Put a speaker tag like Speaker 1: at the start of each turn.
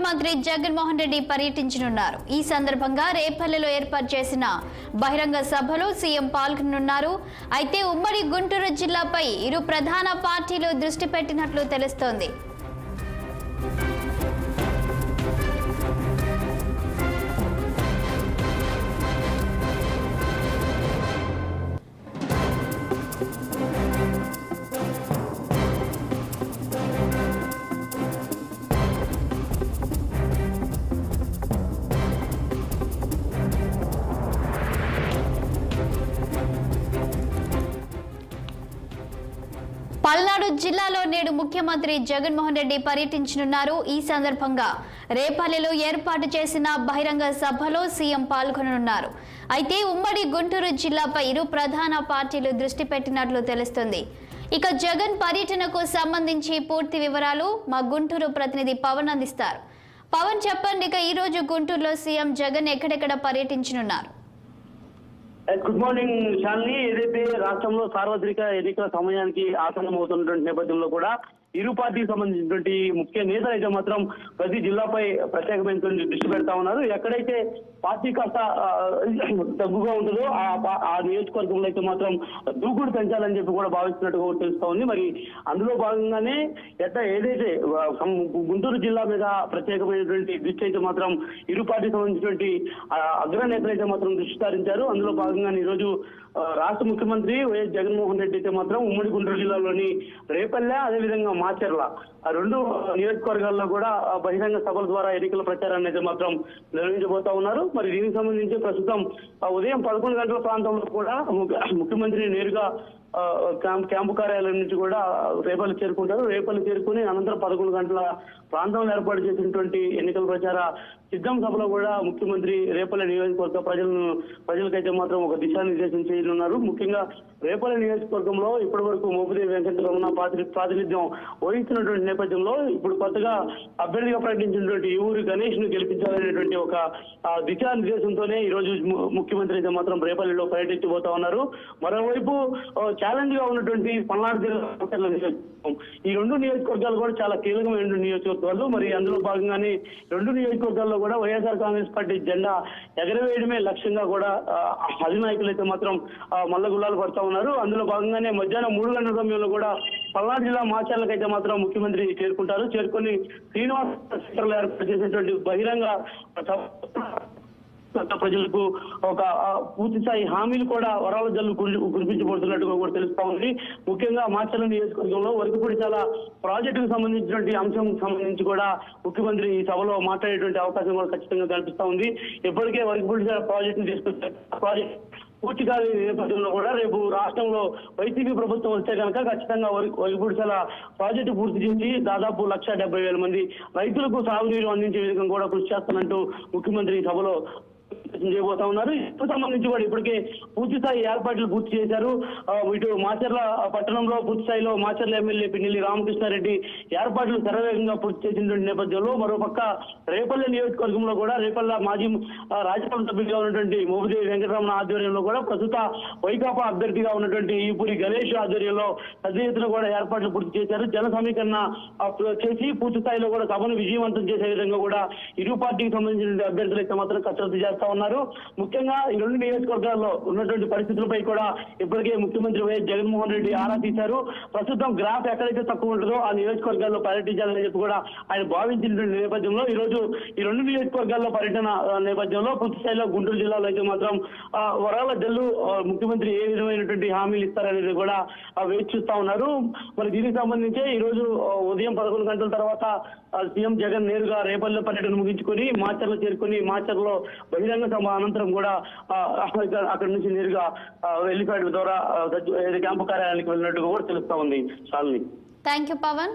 Speaker 1: ముఖ్యమంత్రి జగన్మోహన్ రెడ్డి పర్యటించనున్నారు. ఈ సందర్భంగా రేపల్లెలో ఏర్పాటు చేసిన బహిరంగ సభలో సీఎం పాల్గొనున్నారు. అయితే ఉమ్మడి గుంటూరు జిల్లాపై ఇరు ప్రధాన పార్టీలు దృష్టి పెట్టినట్లు తెలుస్తోంది. పల్నాడు జిల్లాలో నేడు ముఖ్యమంత్రి జగన్మోహన్ రెడ్డి పర్యటించనున్నారు. ఈ సందర్భంగా రేపల్లెలో ఏర్పాటు చేసిన బహిరంగ సభలో సీఎం పాల్గొననున్నారు. అయితే ఉమ్మడి గుంటూరు జిల్లాపై ఇరు ప్రధాన పార్టీలు దృష్టి పెట్టినట్లు తెలుస్తుంది. ఇక జగన్ పర్యటనకు సంబంధించి పూర్తి వివరాలు మా గుంటూరు ప్రతినిధి పవన్ అందిస్తారు. పవన్ చెప్పండి, ఇక ఈ రోజు గుంటూరులో సీఎం జగన్ ఎక్కడెక్కడ పర్యటించనున్నారు?
Speaker 2: Good morning Shalini. ఏదైతే రాష్ట్రంలో సార్వత్రిక ఎన్నికల సమయానికి ఆసన్నమవుతున్నటువంటి నేపథ్యంలో కూడా ఇరు పార్టీకి సంబంధించినటువంటి ముఖ్య నేతలు అయితే మాత్రం ప్రతి జిల్లాపై ప్రత్యేకమైన దృష్టి పెడతా ఉన్నారు. ఎక్కడైతే పార్టీ కాస్త తగ్గుగా ఉంటుందో ఆ నియోజకవర్గంలో అయితే మాత్రం దూకుడు పెంచాలని చెప్పి కూడా భావిస్తున్నట్టుగా తెలుస్తా ఉంది. మరి అందులో భాగంగానే ఏదైతే గుంటూరు జిల్లా మీద ప్రత్యేకమైనటువంటి దృష్టి అయితే మాత్రం ఇరు పార్టీకి సంబంధించినటువంటి అగ్రనేతలు అయితే మాత్రం దృష్టి సారించారు. అందులో భాగంగానే ఈరోజు రాష్ట్ర ముఖ్యమంత్రి వైఎస్ జగన్మోహన్ రెడ్డి అయితే మాత్రం ఉమ్మడి గుంటూరు జిల్లాలోని రేపల్లె, అదేవిధంగా మాచర్ల ఆ రెండు నియోజకవర్గాల్లో కూడా బహిరంగ సభల ద్వారా ఎన్నికల ప్రచారాన్ని అయితే మాత్రం నిర్వహించబోతా ఉన్నారు. మరి దీనికి సంబంధించి ప్రస్తుతం ఉదయం 11 గంటల ప్రాంతంలో కూడా ముఖ్యమంత్రి నేరుగా క్యాంపు కార్యాలయం నుంచి కూడా రేపల్లి చేరుకుంటారు. రేపల్లి చేరుకుని అనంతరం 11 గంటల ప్రాంతంలో ఏర్పాటు చేసినటువంటి ఎన్నికల ప్రచార సిద్ధం సభలో కూడా ముఖ్యమంత్రి రేపల్లి నియోజకవర్గ ప్రజలకైతే మాత్రం ఒక దిశానిర్దేశం చేయనున్నారు. ముఖ్యంగా రేపల్లి నియోజకవర్గంలో ఇప్పటి వరకు మోపిదేవి వెంకటరమణ ప్రాతినిధ్యం వహిస్తున్నటువంటి నేపథ్యంలో ఇప్పుడు కొత్తగా అభ్యర్థిగా ప్రకటించినటువంటి ఊరి గణేష్ ను గెలిపించాలనేటువంటి ఒక దిశానిర్దేశంతోనే ఈ రోజు ముఖ్యమంత్రి అయితే మాత్రం రేపల్లిలో పర్యటించబోతా ఉన్నారు. మరోవైపు ఛాలెంజ్ గా ఉన్నటువంటి పల్నాడు జిల్లా ఈ రెండు నియోజకవర్గాలు కూడా చాలా కీలకమైన నియోజకవర్గాలు. మరి అందులో భాగంగానే రెండు నియోజకవర్గాల్లో కూడా వైఎస్ఆర్ కాంగ్రెస్ పార్టీ జెండా ఎగరవేయడమే లక్ష్యంగా కూడా అధినాయకులు అయితే మాత్రం మల్లగుల్లాలు పడుతూ ఉన్నారు. అందులో భాగంగానే మధ్యాహ్నం 3 గంటల సమయంలో కూడా పల్నాడు జిల్లా మాచర్లకు అయితే మాత్రం ముఖ్యమంత్రి చేరుకుంటారు. చేరుకొని శ్రీనివాస సెంటర్లో ఏర్పాటు చేసినటువంటి బహిరంగ ప్రజలకు ఒక పూర్తి స్థాయి హామీలు కూడా వరాల జల్లు కురిపించబడుతున్నట్టుగా కూడా తెలుస్తా ఉంది. ముఖ్యంగా మాచర్ల నియోజకవర్గంలో వరకుపొడిచాల ప్రాజెక్టుకు సంబంధించినటువంటి అంశం సంబంధించి కూడా ముఖ్యమంత్రి ఈ సభలో మాట్లాడేటువంటి అవకాశం కూడా ఖచ్చితంగా కనిపిస్తా ఉంది. ఇప్పటికే వరకుపొడిచాల ప్రాజెక్టును తీసుకొచ్చే ప్రాజెక్ట్ పూర్తి కాని నేపథ్యంలో కూడా రేపు రాష్ట్రంలో వైసీపీ ప్రభుత్వం వస్తే కనుక ఖచ్చితంగా వరిపుడిసల ప్రాజెక్టు పూర్తి చేసి దాదాపు 1,70,000 మంది రైతులకు సాగునీరు అందించే విధంగా కూడా కృషి చేస్తున్నట్టు ముఖ్యమంత్రి సభలో చేయబోతా ఉన్నారు. ఇందుకు సంబంధించి కూడా ఇప్పటికే పూర్తి స్థాయి ఏర్పాట్లు పూర్తి చేశారు. ఇటు మాచర్ల పట్టణంలో పూర్తి స్థాయిలో మాచర్ల ఎమ్మెల్యే పిన్నెల్లి రామకృష్ణారెడ్డి ఏర్పాట్లు శరవేగంగా పూర్తి చేసినటువంటి నేపథ్యంలో మరోపక్క రేపల్లె నియోజకవర్గంలో కూడా రేపల్ల మాజీ రాజ్యసభ సభ్యుడిగా ఉన్నటువంటి మోపిదేవి వెంకటరమణ ఆధ్వర్యంలో కూడా ప్రస్తుత వైకాపా అభ్యర్థిగా ఉన్నటువంటి ఈపూరి గణేష్ ఆధ్వర్యంలో పెద్ద ఎత్తున కూడా ఏర్పాట్లు పూర్తి చేశారు. జన సమీకరణ చేసి పూర్తి స్థాయిలో కూడా సభను విజయవంతం చేసే విధంగా కూడా ఇరు పార్టీకి సంబంధించిన అభ్యర్థులు అయితే మాత్రం కసరత్తు చేస్తా ఉన్నారు. ముఖ్యంగా ఈ రెండు నియోజకవర్గాల్లో ఉన్నటువంటి పరిస్థితులపై కూడా ఇప్పటికే ముఖ్యమంత్రి వైఎస్ జగన్మోహన్ రెడ్డి ఆరా తీశారు. ప్రస్తుతం గ్రాఫ్ ఎక్కడైతే తక్కువ ఉంటుందో ఆ నియోజకవర్గాల్లో పర్యటించాలని చెప్పి కూడా ఆయన భావించినటువంటి నేపథ్యంలో ఈ రోజు ఈ రెండు నియోజకవర్గాల్లో పర్యటన నేపథ్యంలో పూర్తి స్థాయిలో గుంటూరు జిల్లాలో అయితే మాత్రం వరాల జల్లు ముఖ్యమంత్రి ఏ విధమైనటువంటి హామీలు ఇస్తారనేది కూడా వేచి చూస్తా ఉన్నారు. మరి దీనికి సంబంధించి ఈ రోజు ఉదయం 11 గంటల తర్వాత సీఎం జగన్ నేరుగా రేపల్లె పర్యటన ముగించుకొని మాచర్ల చేరుకొని మాచర్లో బహిరంగ సభ అనంతరం కూడా అక్కడి నుంచి నేరుగా హెలిప్యాడ్ ద్వారా క్యాంపు కార్యాలయానికి వెళ్ళినట్టుగా కూడా తెలుస్తా ఉంది. శాలిని.
Speaker 1: Thank you Pawan.